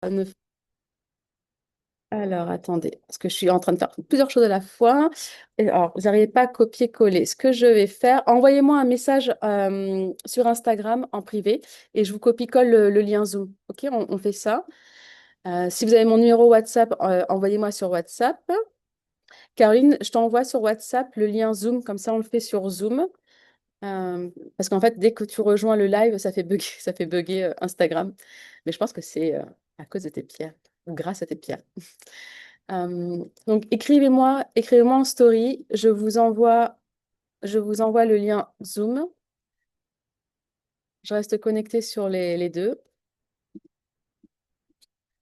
ne- Alors, attendez, parce que je suis en train de faire plusieurs choses à la fois. Et alors, vous n'arrivez pas à copier-coller. Ce que je vais faire, envoyez-moi un message sur Instagram en privé et je vous copie-colle le lien Zoom. OK, on fait ça. Si vous avez mon numéro WhatsApp, envoyez-moi sur WhatsApp. Caroline, je t'envoie sur WhatsApp le lien Zoom, comme ça on le fait sur Zoom. Parce qu'en fait, dès que tu rejoins le live, ça fait bugger Instagram. Mais je pense que c'est à cause de tes pierres, ou grâce à tes pierres. Donc, écrivez-moi en story. Je vous envoie le lien Zoom. Je reste connectée sur les deux.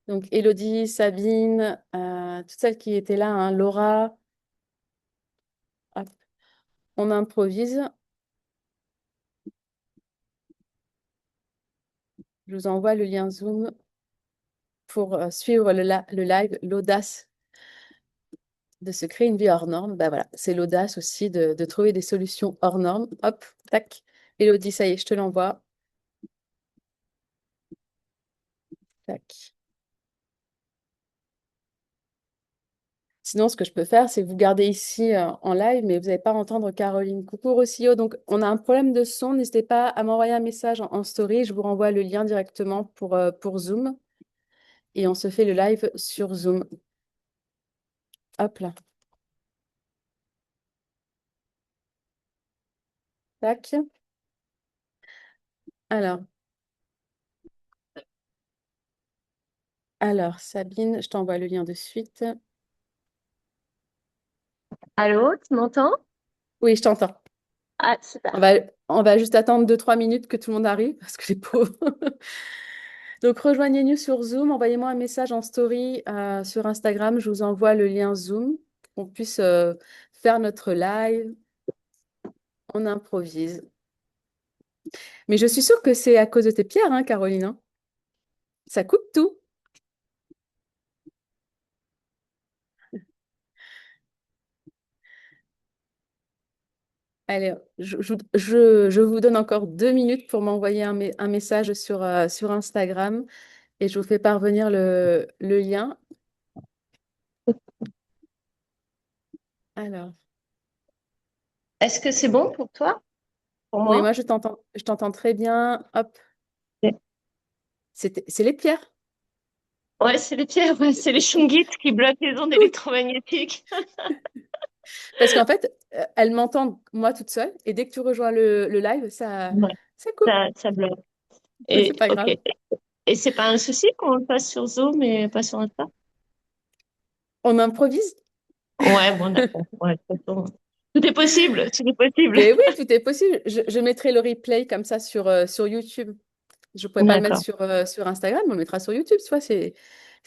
Donc, Elodie, Sabine, toutes celles qui étaient là, hein, Laura, hop, on improvise. Je vous envoie le lien Zoom pour suivre le live, l'audace de se créer une vie hors norme. Bah voilà, c'est l'audace aussi de trouver des solutions hors normes. Hop, tac. Elodie, ça y est, je te l'envoie. Tac. Sinon, ce que je peux faire, c'est vous garder ici en live, mais vous n'allez pas entendre Caroline. Coucou Rossio, donc on a un problème de son. N'hésitez pas à m'envoyer un message en story. Je vous renvoie le lien directement pour Zoom. Et on se fait le live sur Zoom. Hop là. Tac. Alors, alors, Sabine, je t'envoie le lien de suite. Allô, tu m'entends? Oui, je t'entends. Ah, On super. va, on va juste attendre 2-3 minutes que tout le monde arrive parce que les pauvres. Donc, rejoignez-nous sur Zoom. Envoyez-moi un message en story sur Instagram. Je vous envoie le lien Zoom pour qu'on puisse faire notre live. On improvise. Mais je suis sûre que c'est à cause de tes pierres, hein, Caroline, hein. Ça coupe tout. Allez, je vous donne encore 2 minutes pour m'envoyer un message sur Instagram et je vous fais parvenir le lien. Alors, Est-ce que c'est bon pour toi? Pour oui, moi? moi je t'entends très bien. Hop, c'est les pierres. Ouais, c'est les pierres, ouais, c'est les shungits qui bloquent les ondes Cool. électromagnétiques. Parce qu'en fait, elles m'entendent moi toute seule et dès que tu rejoins le live, ça, Ouais, ça coupe. ça bloque. Mais c'est Et pas ok. grave. Et c'est pas un souci qu'on le fasse sur Zoom et pas sur Insta? On improvise. Ouais, bon, d'accord. Ouais, de toute façon, tout est possible, tout est possible. Mais oui, tout est possible. Je mettrai le replay comme ça sur YouTube. Je ne pourrais pas le mettre D'accord. sur Instagram, on le mettra sur YouTube. Tu vois, c'est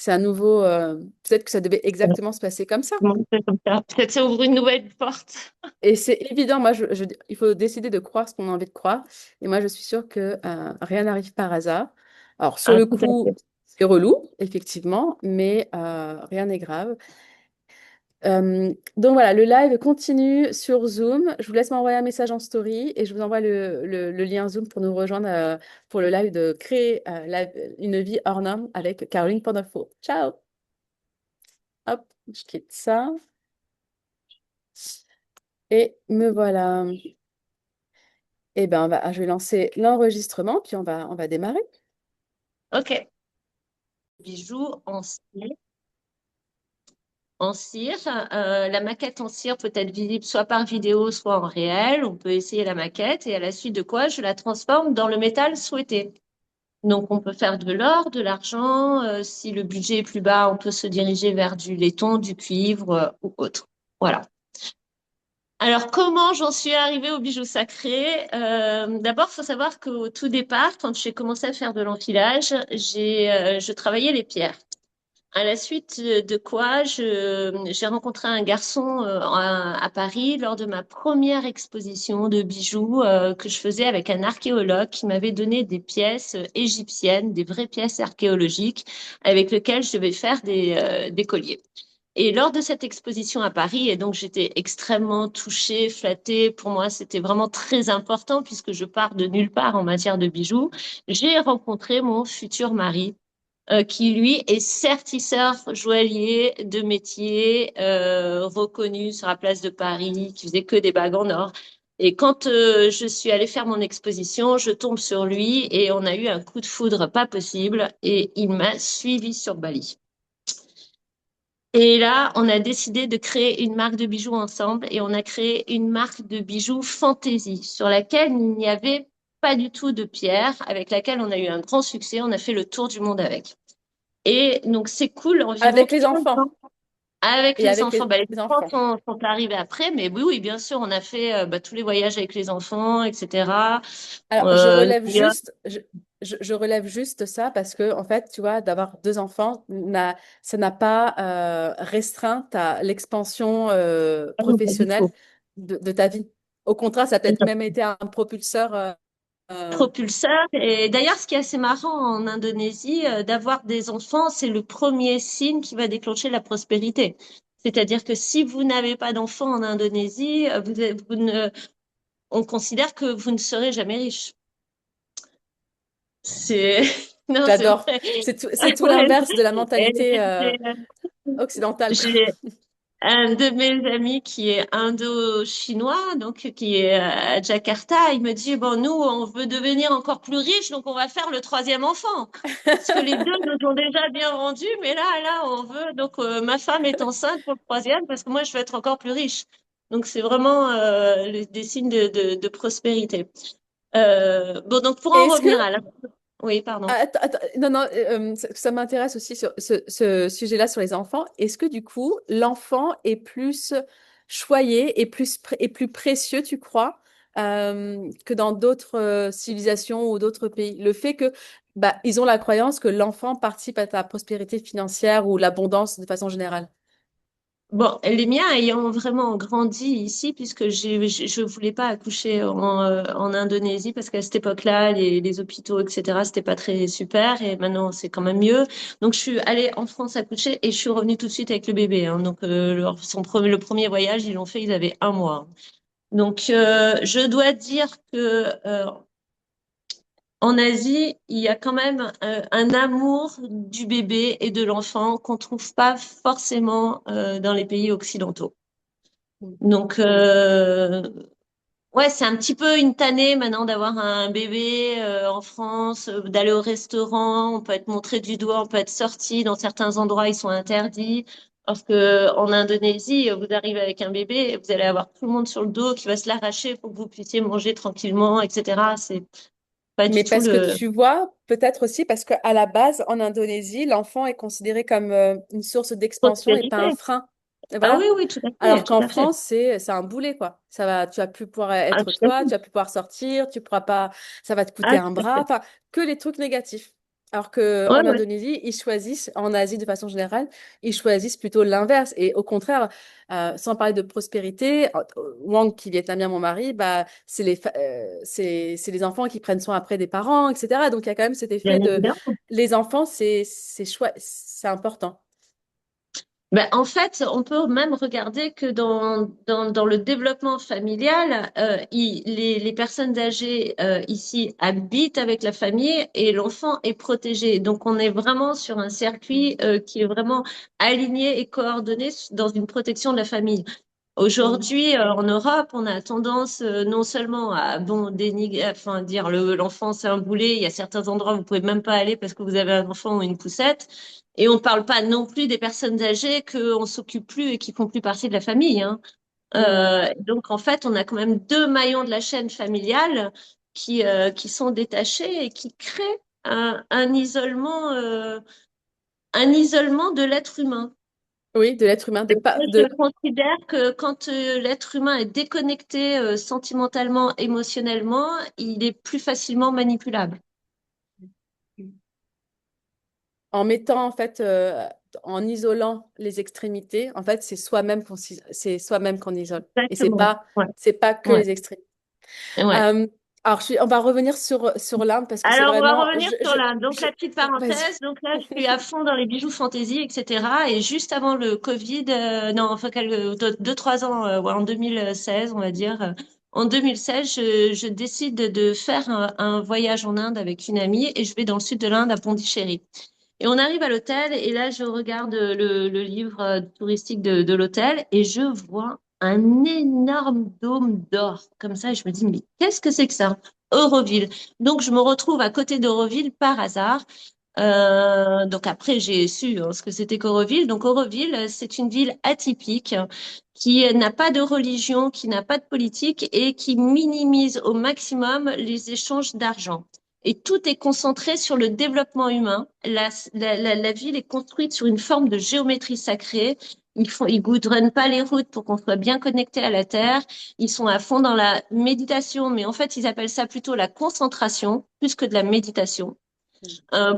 un nouveau. Peut-être que ça devait exactement se passer comme ça. Bon, c'est comme ça. Peut-être ça ouvre une nouvelle porte. Et c'est évident, moi, il faut décider de croire ce qu'on a envie de croire. Et moi, je suis sûre que rien n'arrive par hasard. Alors, sur Ah, le tout à coup, fait. c'est relou, effectivement, mais rien n'est grave. Donc voilà, le live continue sur Zoom. Je vous laisse m'envoyer un message en story et je vous envoie le lien Zoom pour nous rejoindre pour le live de créer une vie hors norme avec Caroline Pandolfo. Ciao! Hop, je quitte ça et me voilà. Eh ben, je vais lancer l'enregistrement puis on va démarrer. Ok. Bijoux en cire. En cire. La maquette en cire peut être visible soit par vidéo, soit en réel. On peut essayer la maquette et à la suite de quoi je la transforme dans le métal souhaité. Donc, on peut faire de l'or, de l'argent. Si le budget est plus bas, on peut se diriger vers du laiton, du cuivre ou autre. Voilà. Alors, comment j'en suis arrivée aux bijoux sacrés? D'abord, il faut savoir qu'au tout départ, quand j'ai commencé à faire de l'enfilage, je travaillais les pierres. À la suite de quoi, j'ai rencontré un garçon à Paris lors de ma première exposition de bijoux que je faisais avec un archéologue qui m'avait donné des pièces égyptiennes, des vraies pièces archéologiques avec lesquelles je devais faire des colliers. Et lors de cette exposition à Paris, et donc j'étais extrêmement touchée, flattée, pour moi c'était vraiment très important puisque je pars de nulle part en matière de bijoux, j'ai rencontré mon futur mari qui lui est sertisseur joaillier de métier, reconnu sur la place de Paris, qui faisait que des bagues en or. Et quand je suis allée faire mon exposition, je tombe sur lui et on a eu un coup de foudre pas possible et il m'a suivi sur Bali. Et là, on a décidé de créer une marque de bijoux ensemble et on a créé une marque de bijoux fantaisie sur laquelle il n'y avait pas du tout de pierre, avec laquelle on a eu un grand succès. On a fait le tour du monde avec. Et donc, c'est cool, environ Avec les 15 enfants. ans avec Et les avec enfants. Bah, les les enfants enfants. sont arrivés après, mais oui, oui, bien sûr, on a fait bah, tous les voyages avec les enfants, etc. Alors, New York. je relève juste ça parce que, en fait, tu vois, d'avoir deux enfants, ça n'a pas restreint l'expansion Ah non, pas du professionnelle tout. de ta vie. Au contraire, ça a peut-être même été un propulseur. Euh, Propulseur. Et d'ailleurs, ce qui est assez marrant en Indonésie, d'avoir des enfants, c'est le premier signe qui va déclencher la prospérité. C'est-à-dire que si vous n'avez pas d'enfants en Indonésie, on considère que vous ne serez jamais riche. C'est, non, c'est J'adore. vrai. C'est tout Ouais, l'inverse de la et mentalité j'ai occidentale, quoi. j'ai un de mes amis qui est indo-chinois, donc qui est à Jakarta, il me dit, bon, nous, on veut devenir encore plus riches, donc on va faire le troisième enfant. Parce que les deux nous ont déjà bien vendus, mais là, on veut. Donc, ma femme est enceinte pour le troisième parce que moi, je veux être encore plus riche. Donc, c'est vraiment des signes de prospérité. Bon, donc pour Et en est-ce que revenir à la... Oui, pardon. Non, non, ça m'intéresse aussi sur ce sujet-là sur les enfants. Est-ce que du coup, l'enfant est plus choyé et et plus précieux, tu crois, que dans d'autres civilisations ou d'autres pays? Le fait que bah, ils ont la croyance que l'enfant participe à ta prospérité financière ou l'abondance de façon générale. Bon, les miens ayant vraiment grandi ici, puisque je voulais pas accoucher en Indonésie, parce qu'à cette époque-là, les hôpitaux, etc., c'était pas très super, et maintenant c'est quand même mieux. Donc je suis allée en France accoucher et je suis revenue tout de suite avec le bébé. Hein. Donc le premier voyage, ils l'ont fait, ils avaient 1 mois. Donc je dois dire que en Asie, il y a quand même un amour du bébé et de l'enfant qu'on trouve pas forcément dans les pays occidentaux. Mm. Donc, ouais, c'est un petit peu une tannée maintenant d'avoir un bébé en France, d'aller au restaurant, on peut être montré du doigt, on peut être sorti. Dans certains endroits, ils sont interdits. Parce que en Indonésie, vous arrivez avec un bébé, vous allez avoir tout le monde sur le dos qui va se l'arracher pour que vous puissiez manger tranquillement, etc. C'est pas du Mais tout parce que le tu vois, peut-être aussi parce qu'à la base, en Indonésie, l'enfant est considéré comme une source d'expansion et pas prospérité. un frein. Et Ah oui, voilà. oui, tout à fait, Alors tout qu'en à fait. France, c'est un boulet, quoi. Ça va, tu vas plus pouvoir Ah, être tout à toi, fait. tu vas plus pouvoir sortir, tu pourras pas, ça va te coûter Ah, un tout à bras, fait. enfin, que les trucs négatifs. Alors que Ouais, en ouais, Indonésie, ils choisissent, en Asie de façon générale, ils choisissent plutôt l'inverse. Et au contraire, sans parler de prospérité, Wang, qui est vietnamien, mon mari, bah, c'est les enfants qui prennent soin après des parents, etc. Donc il y a quand même cet effet bien de, évidemment. les enfants, c'est important. Ben, en fait, on peut même regarder que dans le développement familial, les personnes âgées ici habitent avec la famille et l'enfant est protégé. Donc, on est vraiment sur un circuit qui est vraiment aligné et coordonné dans une protection de la famille. Mm. Aujourd'hui, en Europe, on a tendance non seulement à bon dénigrer, enfin dire l'enfant c'est un boulet. Il y a certains endroits où vous pouvez même pas aller parce que vous avez un enfant ou une poussette. Et on parle pas non plus des personnes âgées qu'on s'occupe plus et qui font plus partie de la famille. Hein. Mm. Donc en fait, on a quand même deux maillons de la chaîne familiale qui sont détachés et qui créent un isolement de l'être humain. Oui, de l'être humain, de pas, Je considère que quand l'être humain est déconnecté sentimentalement, émotionnellement, il est plus facilement manipulable. en mettant en fait en isolant les extrémités, en fait, c'est soi-même qu'on isole. Et Exactement. Ouais, c'est pas que ouais, les extrémités. ouais. Euh, alors, on va revenir sur l'Inde parce que c'est Alors, on va vraiment, revenir sur l'Inde. Donc, la petite vas-y. parenthèse. Donc là, je suis à fond dans les bijoux fantaisie, etc. Et juste avant le Covid, non, enfin, 2, 3 ans, ouais, en 2016, on va dire, en 2016, je décide de faire un voyage en Inde avec une amie et je vais dans le sud de l'Inde, à Pondichéry. Et on arrive à l'hôtel et là, je regarde le livre touristique de l'hôtel et je vois un énorme dôme d'or comme ça. Et je me dis, mais qu'est-ce que c'est que ça? Euroville. Donc, je me retrouve à côté d'Euroville par hasard. Donc après, j'ai su ce que c'était qu'Auroville. Donc Auroville, c'est une ville atypique qui n'a pas de religion, qui n'a pas de politique et qui minimise au maximum les échanges d'argent. Et tout est concentré sur le développement humain. La ville est construite sur une forme de géométrie sacrée. Ils goudronnent pas les routes pour qu'on soit bien connecté à la terre. Ils sont à fond dans la méditation, mais en fait, ils appellent ça plutôt la concentration plus que de la méditation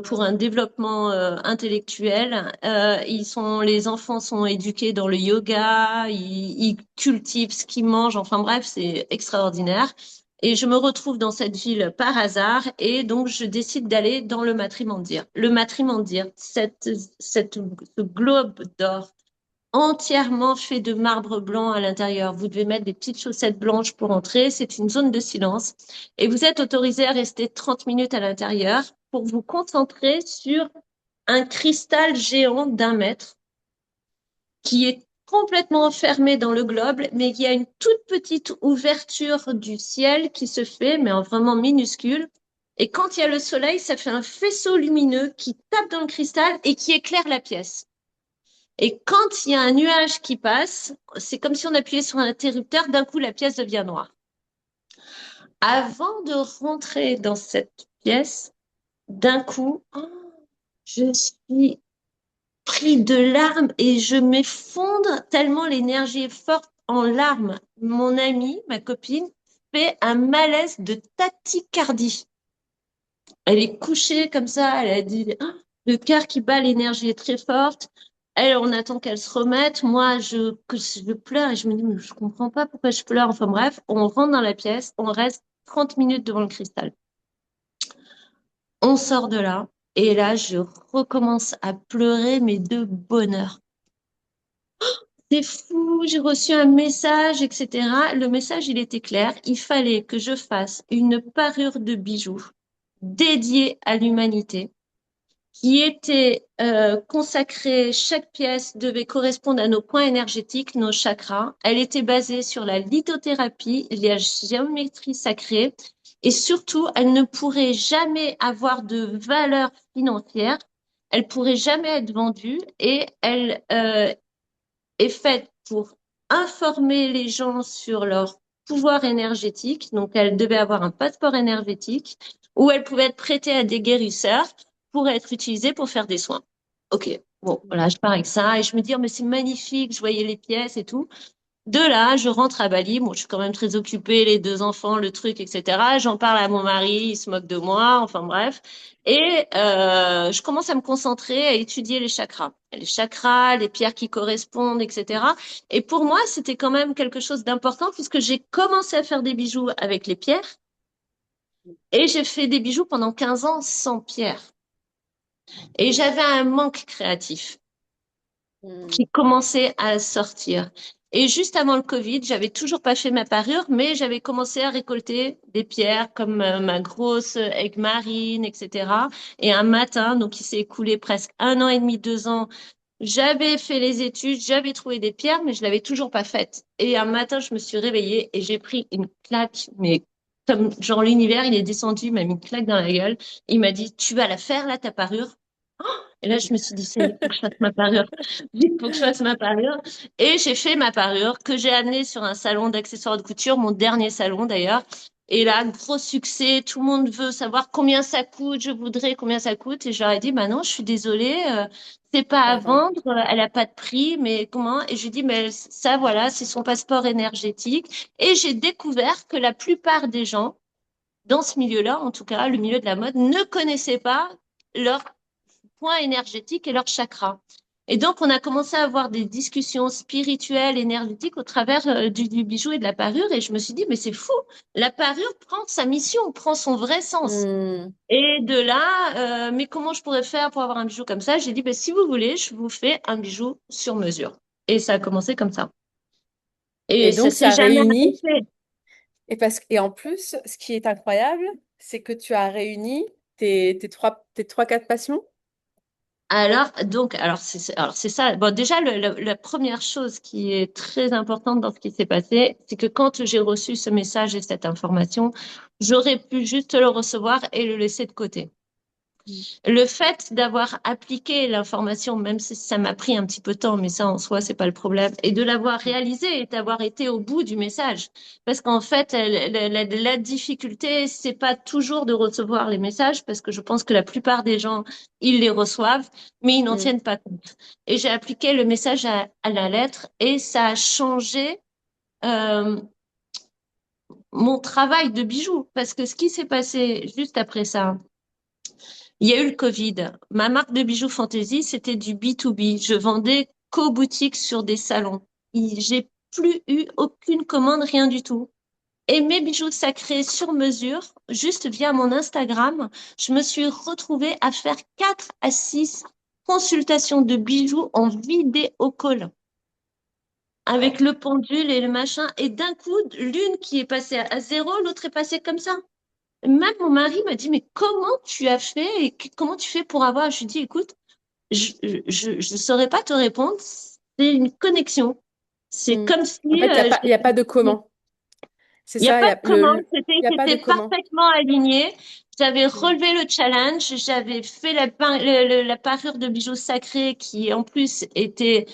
pour un développement intellectuel. Les enfants sont éduqués dans le yoga, ils cultivent ce qu'ils mangent. Enfin bref, c'est extraordinaire. Et je me retrouve dans cette ville par hasard et donc je décide d'aller dans le matrimondir. Le matrimondir, ce globe d'or entièrement fait de marbre blanc à l'intérieur. Vous devez mettre des petites chaussettes blanches pour entrer. C'est une zone de silence. Et vous êtes autorisé à rester 30 minutes à l'intérieur pour vous concentrer sur un cristal géant d'1 mètre qui est complètement fermé dans le globe, mais il y a une toute petite ouverture du ciel qui se fait, mais en vraiment minuscule. Et quand il y a le soleil, ça fait un faisceau lumineux qui tape dans le cristal et qui éclaire la pièce. Et quand il y a un nuage qui passe, c'est comme si on appuyait sur un interrupteur, d'un coup la pièce devient noire. Avant de rentrer dans cette pièce, d'un coup, je suis pris de larmes et je m'effondre tellement l'énergie est forte en larmes. Mon amie, ma copine, fait un malaise de tachycardie. Elle est couchée comme ça, elle a dit le cœur qui bat, l'énergie est très forte. Elle, on attend qu'elle se remette. Moi, je pleure et je me dis, mais je comprends pas pourquoi je pleure. Enfin bref, on rentre dans la pièce, on reste 30 minutes devant le cristal. On sort de là et là, je recommence à pleurer, mais de bonheur. C'est fou, j'ai reçu un message, etc. Le message, il était clair. Il fallait que je fasse une parure de bijoux dédiée à l'humanité qui était consacrée, chaque pièce devait correspondre à nos points énergétiques, nos chakras. Elle était basée sur la lithothérapie, la géométrie sacrée, et surtout, elle ne pourrait jamais avoir de valeur financière, elle pourrait jamais être vendue, et elle est faite pour informer les gens sur leur pouvoir énergétique. Donc, elle devait avoir un passeport énergétique ou elle pouvait être prêtée à des guérisseurs pour être utilisée pour faire des soins. Ok, bon, voilà, je pars avec ça et je me dis, oh, mais c'est magnifique, je voyais les pièces et tout. De là, je rentre à Bali. Bon, je suis quand même très occupée, les 2 enfants, le truc, etc. J'en parle à mon mari, il se moque de moi, enfin bref. Et je commence à me concentrer, à étudier les chakras, les pierres qui correspondent, etc. Et pour moi, c'était quand même quelque chose d'important puisque j'ai commencé à faire des bijoux avec les pierres et j'ai fait des bijoux pendant 15 ans sans pierres. Et j'avais un manque créatif Hmm. qui commençait à sortir. Et juste avant le Covid, j'avais toujours pas fait ma parure, mais j'avais commencé à récolter des pierres comme ma grosse aigue marine, etc. Et un matin, donc il s'est écoulé presque 1 an et demi, 2 ans, j'avais fait les études, j'avais trouvé des pierres, mais je l'avais toujours pas faite. Et un matin, je me suis réveillée et j'ai pris une claque, mais comme genre l'univers, il est descendu, il m'a mis une claque dans la gueule. Il m'a dit, tu vas la faire là, ta parure. Et là, je me suis dit, ça y est, faut que je fasse ma parure. Il faut que je fasse ma parure. Et j'ai fait ma parure que j'ai amenée sur un salon d'accessoires de couture, mon dernier salon d'ailleurs. Et là, gros succès, tout le monde veut savoir combien ça coûte, je voudrais combien ça coûte. Et je leur ai dit, bah non, je suis désolée, c'est pas à Pas bon. vendre, elle a pas de prix, mais comment? Et je lui ai dit, mais ça, voilà, c'est son passeport énergétique. Et j'ai découvert que la plupart des gens, dans ce milieu-là, en tout cas, le milieu de la mode, ne connaissaient pas leur points énergétiques et leurs chakras. Et donc, on a commencé à avoir des discussions spirituelles, énergétiques au travers du bijou et de la parure. Et je me suis dit, mais c'est fou, la parure prend sa mission, prend son vrai sens. Hmm. Et de là, mais comment je pourrais faire pour avoir un bijou comme ça? J'ai dit, ben, si vous voulez, je vous fais un bijou sur mesure. Et ça a commencé comme ça. Et Et ça donc, s'est ça jamais réunit. arrêté. Et en plus, ce qui est incroyable, c'est que tu as réuni tes trois, quatre passions. Alors c'est ça. Bon, déjà, la première chose qui est très importante dans ce qui s'est passé, c'est que quand j'ai reçu ce message et cette information, j'aurais pu juste le recevoir et le laisser de côté. Mm. Le fait d'avoir appliqué l'information, même si ça m'a pris un petit peu de temps, mais ça en soi, c'est pas le problème, et de l'avoir réalisé et d'avoir été au bout du message. Parce qu'en fait, la difficulté, c'est pas toujours de recevoir les messages, parce que je pense que la plupart des gens, ils les reçoivent, mais ils n'en Mm. tiennent pas compte. Et j'ai appliqué le message à la lettre et ça a changé, euh, mon travail de bijou. Parce que ce qui s'est passé juste après ça, il y a eu le Covid. Ma marque de bijoux Fantasy, c'était du B2B. Je vendais qu'aux boutiques sur des salons. J'ai plus eu aucune commande, rien du tout. Et mes bijoux sacrés sur mesure, juste via mon Instagram, je me suis retrouvée à faire 4 à 6 consultations de bijoux en vidéo call avec le pendule et le machin. Et d'un coup, l'une qui est passée à zéro, l'autre est passée comme ça. Même mon mari m'a dit, mais comment tu as fait et comment tu fais pour avoir... Je lui ai dit, écoute, je ne saurais pas te répondre. C'est une connexion. C'est Mm. comme si En fait, il y a pas de il comment. C'est n'y a ça, pas de commande. il y a pas de C'était comment. parfaitement aligné. J'avais Mm. relevé le challenge. J'avais fait la parure de bijoux sacrés qui, en plus, était...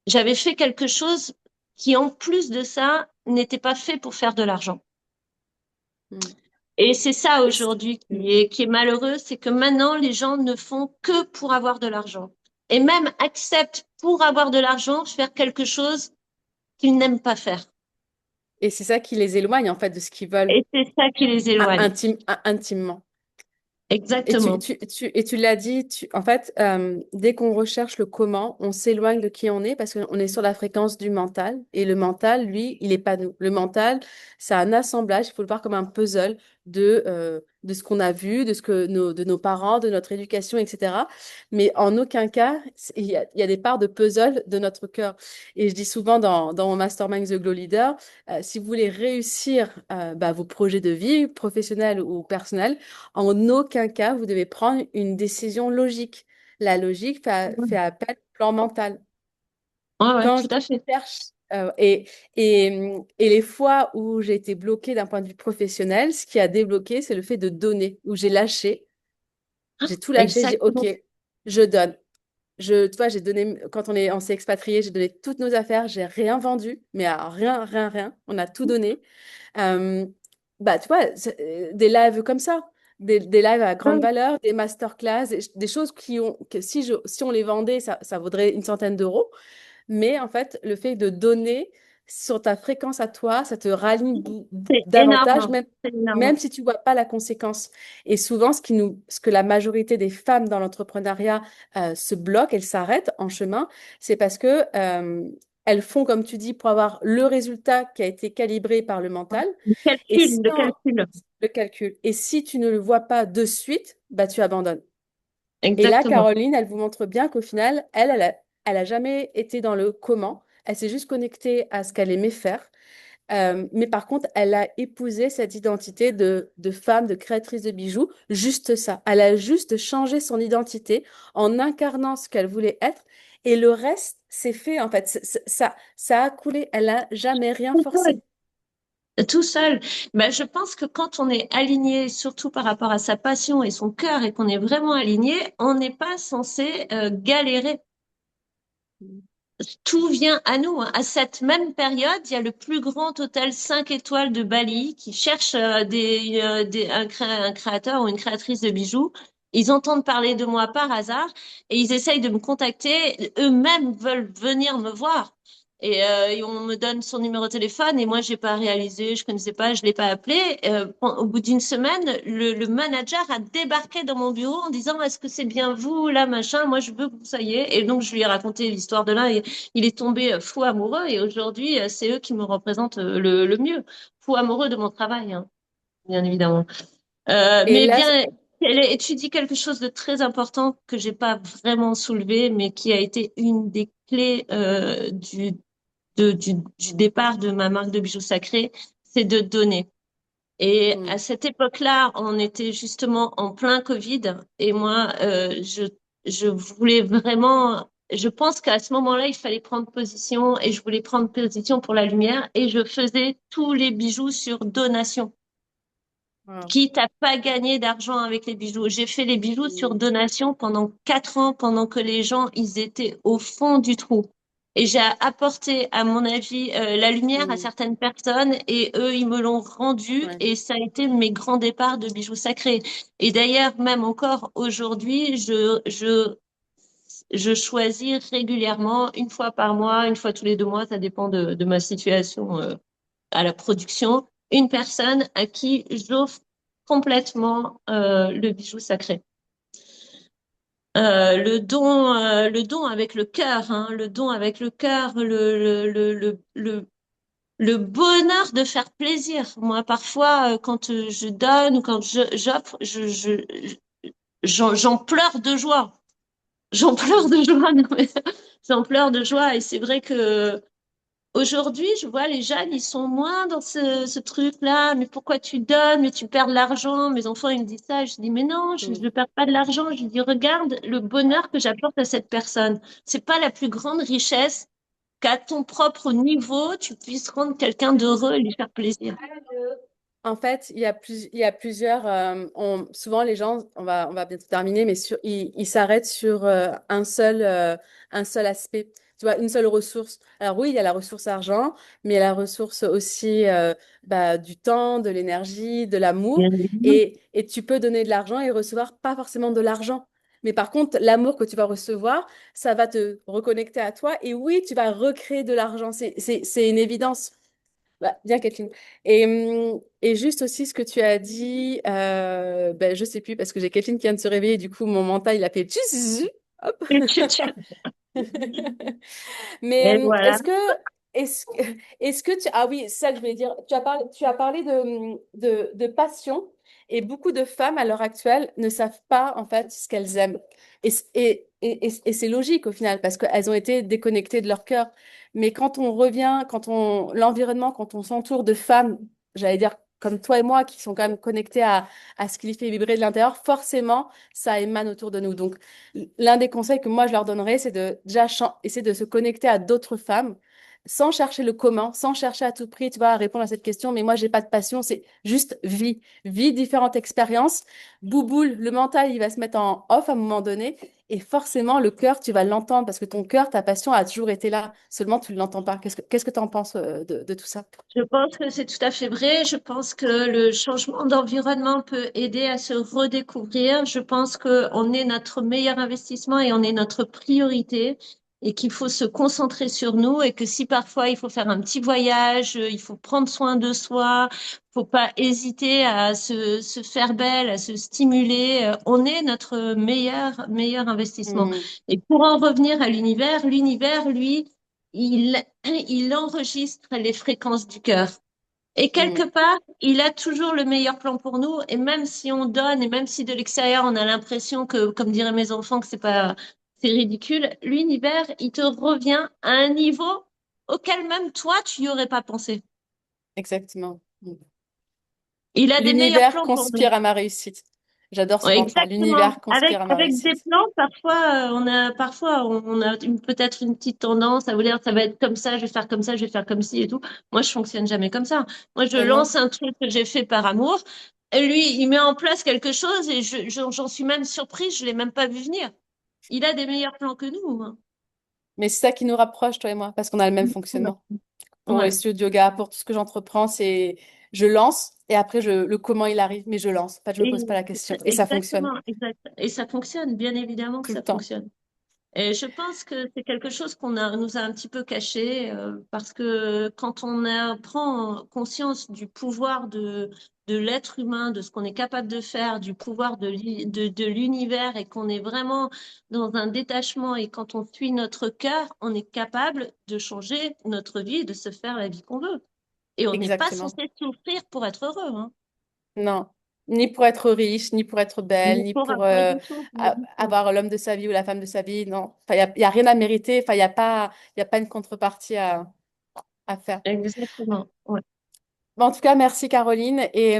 J'avais fait quelque chose qui, en plus de ça, n'était pas fait pour faire de l'argent. Mm. Et c'est ça Et c- aujourd'hui mm. qui est malheureux, c'est que maintenant les gens ne font que pour avoir de l'argent. Et même acceptent pour avoir de l'argent faire quelque chose qu'ils n'aiment pas faire. Et c'est ça qui les éloigne, en fait, de ce qu'ils veulent Et c'est ça qui les éloigne. intimement. Et Exactement. et tu l'as dit, en fait, dès qu'on recherche le comment, on s'éloigne de qui on est parce qu'on est sur la fréquence du mental. Et le mental, lui, il n'est pas nous. Le mental, c'est un assemblage, il faut le voir comme un puzzle de ce qu'on a vu, de nos parents, de notre éducation, etc. Mais en aucun cas, il y a des parts de puzzle de notre cœur. Et je dis souvent dans mon mastermind The Glow Leader, si vous voulez réussir vos projets de vie, professionnels ou personnels, en aucun cas, vous devez prendre une décision logique. La logique fait appel au plan mental. Ouais, ouais, Quand tout je à fait. cherche, et les fois où j'ai été bloquée d'un point de vue professionnel, ce qui a débloqué, c'est le fait de donner, où j'ai lâché, j'ai tout lâché, j'ai OK, Exactement. je donne. Tu vois, j'ai donné, quand on s'est expatrié, j'ai donné toutes nos affaires, j'ai rien vendu, mais alors rien, rien, rien. On a tout donné. Euh, Tu vois, des lives comme ça, des lives à grande Ouais, valeur, des masterclass, des choses que si on les vendait, ça vaudrait une centaine d'euros. Mais en fait, le fait de donner sur ta fréquence à toi, ça te raligne c'est davantage, énorme. C'est énorme. même si tu vois pas la conséquence. Et souvent, ce que la majorité des femmes dans l'entrepreneuriat se bloquent, elles s'arrêtent en chemin, c'est parce que elles font, comme tu dis, pour avoir le résultat qui a été calibré par le mental. Le Et calcul, le sans calcul. le calcul. Et si tu ne le vois pas de suite, bah tu abandonnes. Et là, Exactement. Caroline, elle vous montre bien qu'au final, elle a jamais été dans le comment. Elle s'est juste connectée à ce qu'elle aimait faire. Mais par contre, elle a épousé cette identité de femme, de créatrice de bijoux. Juste ça. Elle a juste changé son identité en incarnant ce qu'elle voulait être. Et le reste, c'est fait, en fait. Ça a coulé. Elle n'a jamais rien forcé. Tout seul. Ben, je pense que quand on est aligné, surtout par rapport à sa passion et son cœur, et qu'on est vraiment aligné, on n'est pas censé galérer. Tout vient à nous, hein. À cette même période, il y a le plus grand hôtel 5 étoiles de Bali qui cherche un créateur ou une créatrice de bijoux. Ils entendent parler de moi par hasard et ils essayent de me contacter. Eux-mêmes veulent venir me voir. Et on me donne son numéro de téléphone et moi, j'ai pas réalisé, je connaissais pas, je l'ai pas appelé. Au bout d'une semaine, le manager a débarqué dans mon bureau en disant, est-ce que c'est bien vous, là, machin, moi, je veux que vous soyez. Et donc, je lui ai raconté l'histoire de là. Il est tombé fou amoureux et aujourd'hui, c'est eux qui me représentent le mieux. Fou amoureux de mon travail, hein, bien évidemment. Et Mais là, bien, tu dis quelque chose de très important que j'ai pas vraiment soulevé, mais qui a été une des clés du départ de ma marque de bijoux sacrés, c'est de donner. Et à hmm, cette époque-là, on était justement en plein Covid et moi, je voulais vraiment, je pense qu'à ce moment-là, il fallait prendre position et je voulais prendre position pour la lumière et je faisais tous les bijoux sur donation. Wow. Quitte à pas gagner d'argent avec les bijoux. J'ai fait les bijoux sur Mm. donation pendant 4 ans, pendant que les gens, ils étaient au fond du trou. Et j'ai apporté, à mon avis, la lumière à Mm. certaines personnes et eux, ils me l'ont rendu Ouais. et ça a été mes grands départs de bijoux sacrés. Et d'ailleurs, même encore aujourd'hui, je choisis régulièrement, une fois par mois, une fois tous les 2 mois, ça dépend de ma situation, à la production, une personne à qui j'offre complètement le bijou sacré. Le don avec le cœur, hein, le don avec le cœur, le bonheur de faire plaisir. Moi, parfois, quand je donne ou quand j'offre, j'en pleure de joie. J'en pleure de joie, non, mais j'en pleure de joie. Et c'est vrai que aujourd'hui, je vois les jeunes, ils sont moins dans ce truc-là. Mais pourquoi tu donnes? Mais tu perds de l'argent. Mes enfants, ils me disent ça. Je dis, mais non, je Mm. ne perds pas de l'argent. Je dis, regarde le bonheur que j'apporte à cette personne. C'est pas la plus grande richesse qu'à ton propre niveau, tu puisses rendre quelqu'un d'heureux et lui faire plaisir. En fait, il y a plusieurs. Souvent, les gens, on va bientôt terminer, mais ils s'arrêtent sur un seul aspect. Tu vois, une seule ressource. Alors oui, il y a la ressource argent, mais il y a la ressource aussi du temps, de l'énergie, de l'amour. Bien évidemment. Et tu peux donner de l'argent et recevoir pas forcément de l'argent. Mais par contre, l'amour que tu vas recevoir, ça va te reconnecter à toi. Et oui, tu vas recréer de l'argent. C'est une évidence. Bah, bien, Kathleen. Et juste aussi ce que tu as dit, je sais plus parce que j'ai Kathleen qui vient de se réveiller, du coup mon mental il a fait tchou, hop. Mais Et voilà. est-ce que est-ce que tu ah oui, c'est ça que je voulais dire. Tu as parlé de passion et beaucoup de femmes à l'heure actuelle ne savent pas en fait ce qu'elles aiment. Et c'est logique au final parce qu'elles ont été déconnectées de leur cœur. Mais quand on revient, l'environnement, quand on s'entoure de femmes, j'allais dire comme toi et moi, qui sont quand même connectées à ce qui les fait vibrer de l'intérieur, forcément, ça émane autour de nous. Donc, l'un des conseils que moi je leur donnerais, c'est de déjà essayer de se connecter à d'autres femmes sans chercher le comment, sans chercher à tout prix, tu vois, à répondre à cette question. Mais moi, j'ai pas de passion, c'est juste vie différentes expériences. Bouboule, le mental, il va se mettre en off à un moment donné. Et forcément, le cœur, tu vas l'entendre parce que ton cœur, ta passion a toujours été là. Seulement, tu ne l'entends pas. Qu'est-ce que tu en penses de tout ça? Je pense que c'est tout à fait vrai. Je pense que le changement d'environnement peut aider à se redécouvrir. Je pense que on est notre meilleur investissement et on est notre priorité et qu'il faut se concentrer sur nous et que si parfois il faut faire un petit voyage, il faut prendre soin de soi, faut pas hésiter à se faire belle, à se stimuler. On est notre meilleur investissement. Hmm, Et pour en revenir à l'univers, lui, il enregistre les fréquences du cœur. Et quelque hmm. part, il a toujours le meilleur plan pour nous. Et même si on donne, et même si de l'extérieur, on a l'impression que, comme diraient mes enfants, que c'est ridicule, l'univers, il te revient à un niveau auquel même toi, tu n'y aurais pas pensé. Exactement. Hmm. Il a des meilleurs L'univers plans pour nous. conspire à ma réussite. J'adore ce Ouais, mantra. exactement. L'univers conspire à ma Avec des réussite. plans, parfois, on a peut-être une petite tendance à vouloir, ça va être comme ça, je vais faire comme ça, je vais faire comme ci et tout. Moi, je fonctionne jamais comme ça. Moi, je Et non. lance un truc que j'ai fait par amour, et lui, il met en place quelque chose et j'en suis même surprise, je l'ai même pas vu venir. Il a des meilleurs plans que nous, hein. Mais c'est ça qui nous rapproche, toi et moi, parce qu'on a le même fonctionnement. Pour les Ouais. studios de yoga, pour tout ce que j'entreprends, c'est je lance et après le comment il arrive, mais je lance. En fait, je me Et, pose pas la question. Et ça fonctionne exactement, exact. Et ça fonctionne, bien évidemment que tout le ça temps. fonctionne. Et je pense que c'est quelque chose nous a un petit peu caché parce que quand prend conscience du pouvoir de l'être humain, de ce qu'on est capable de faire, du pouvoir de l'univers et qu'on est vraiment dans un détachement et quand on suit notre cœur, on est capable de changer notre vie et de se faire la vie qu'on veut. Et on n'est pas Exactement. censé souffrir pour être heureux, hein. Non. Ni pour être riche, ni pour être belle, ni pour Pas du tout, pas du tout. avoir l'homme de sa vie ou la femme de sa vie. Non. Enfin, y a rien à mériter. Enfin, y a pas une contrepartie à faire. Exactement. Ouais. Bon, en tout cas, merci Caroline. Et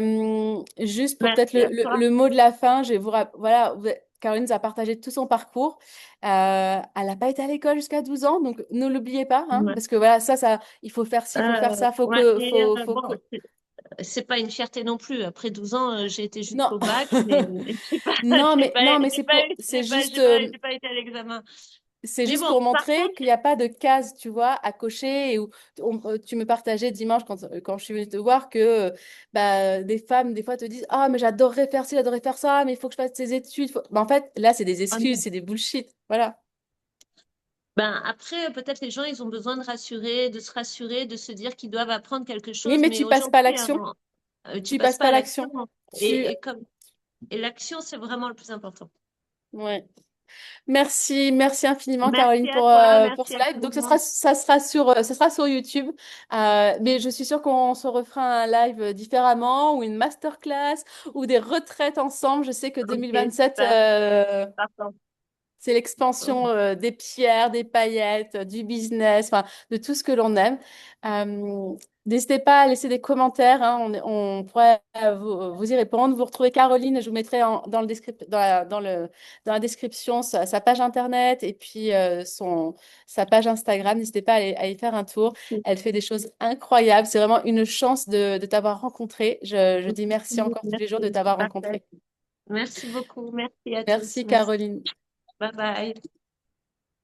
juste pour peut-être Merci à toi. le mot de la fin, voilà, Caroline nous a partagé tout son parcours. Elle n'a pas été à l'école jusqu'à 12 ans, donc ne l'oubliez pas, hein, Ouais. parce que voilà, ça, il faut faire ci, il faut faire ça, Ouais, mais faut que... bon, c'est pas une fierté non plus. Après 12 ans, j'ai été Non, jusqu'au bac, mais j'ai pas, non, mais c'est juste, j'ai pas été à l'examen. c'est Mais juste bon, pour par montrer contre, qu'il n'y a pas de case, tu vois, à cocher. Et où tu me partageais dimanche quand je suis venue te voir que bah, des femmes, des fois, te disent, ah, mais j'adorerais faire ci, j'adorerais faire ça, mais il faut que je fasse ces études. Bah, en fait, là, c'est des oh excuses, non. c'est des bullshit. Voilà. Ben, après, peut-être les gens, ils ont besoin de se rassurer, de se dire qu'ils doivent apprendre quelque Oui, chose. mais Mais tu passes pas à aujourd'hui, l'action. tu Tu passes passes pas pas à à l'action. l'action. Tu... Et l'action, c'est vraiment le plus important. Ouais. Merci infiniment, Merci Caroline, à toi, pour ce merci live. Donc, infiniment. ça sera sur YouTube. Mais je suis sûre qu'on se refera un live différemment ou une masterclass ou des retraites ensemble. Je sais que Ok, 2027, super, partant. c'est l'expansion des pierres, des paillettes, du business, enfin, de tout ce que l'on aime. Euh, N'hésitez pas à laisser des commentaires, hein, on pourrait vous y répondre. Vous retrouvez Caroline, je vous mettrai dans dans la description sa page internet et puis sa page Instagram. N'hésitez pas à y faire un tour. Elle fait des choses incroyables. C'est vraiment une chance de t'avoir rencontré. Je dis merci encore tous les jours de Merci, t'avoir parfait. rencontré. Merci beaucoup, merci à tous. Merci, Merci. Caroline. Bye bye.